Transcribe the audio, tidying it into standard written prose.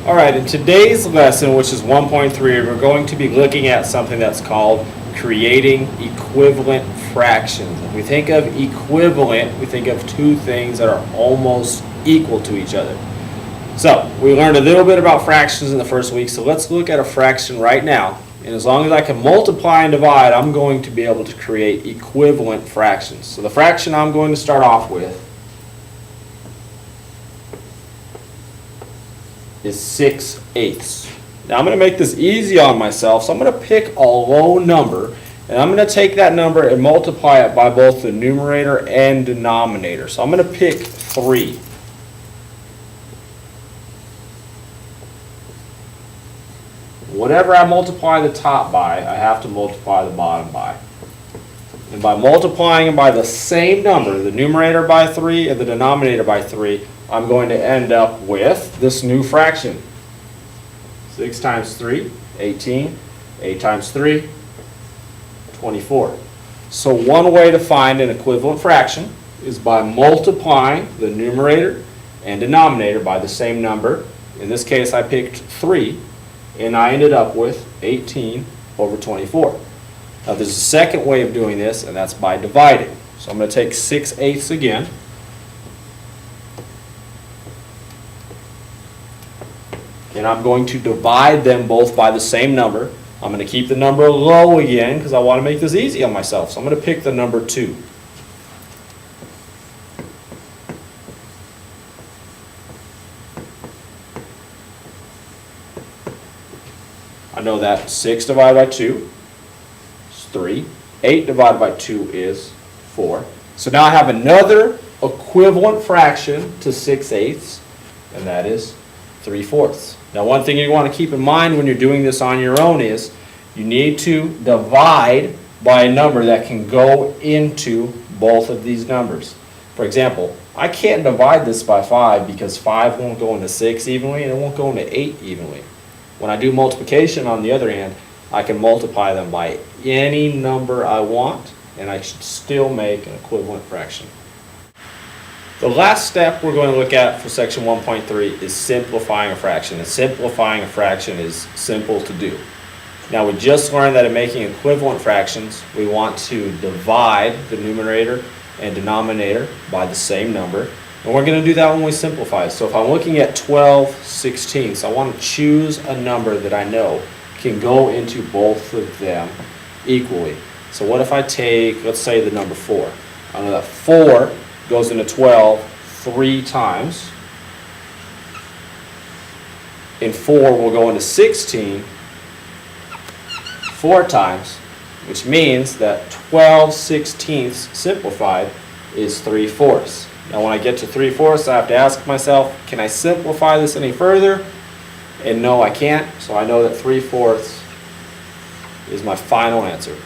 Alright, in today's lesson, which is 1.3, we're going to be looking at something that's called creating equivalent fractions. If we think of equivalent, we think of two things that are almost equal to each other. So, we learned a little bit about fractions in the first week, so let's look at a fraction right now. And as long as I can multiply and divide, I'm going to be able to create equivalent fractions. So the fraction I'm going to start off with is 6/8. Now I'm going to make this easy on myself, so I'm going to pick a low number, and I'm going to take that number and multiply it by both the numerator and denominator. So I'm going to pick 3. Whatever I multiply the top by, I have to multiply the bottom by. And by multiplying them by the same number, the numerator by 3 and the denominator by 3, I'm going to end up with this new fraction. 6 times 3, 18. 8 times 3, 24. So one way to find an equivalent fraction is by multiplying the numerator and denominator by the same number. In this case, I picked 3, and I ended up with 18 over 24. Now there's a second way of doing this, and that's by dividing. So I'm going to take 6/8 again. And I'm going to divide them both by the same number. I'm going to keep the number low again because I want to make this easy on myself. So I'm going to pick the number 2. I know that 6 divided by 2 is 3. 8 divided by 2 is 4. So now I have another equivalent fraction to 6/8, and that is 3/4. Now one thing you want to keep in mind when you're doing this on your own is you need to divide by a number that can go into both of these numbers. For example, I can't divide this by 5 because 5 won't go into 6 evenly and it won't go into 8 evenly. When I do multiplication, on the other hand, I can multiply them by any number I want, and I should still make an equivalent fraction. The last step we're going to look at for section 1.3 is simplifying a fraction. And simplifying a fraction is simple to do. Now we just learned that in making equivalent fractions, we want to divide the numerator and denominator by the same number. And we're going to do that when we simplify. So if I'm looking at 12/16, I want to choose a number that I know can go into both of them equally. So what if I take, let's say, the number 4. I know that 4 goes into 12 3 times, and 4 will go into 16 4 times, which means that 12/16 simplified is 3/4. Now when I get to 3/4, I have to ask myself, can I simplify this any further? And no, I can't, so I know that 3/4 is my final answer.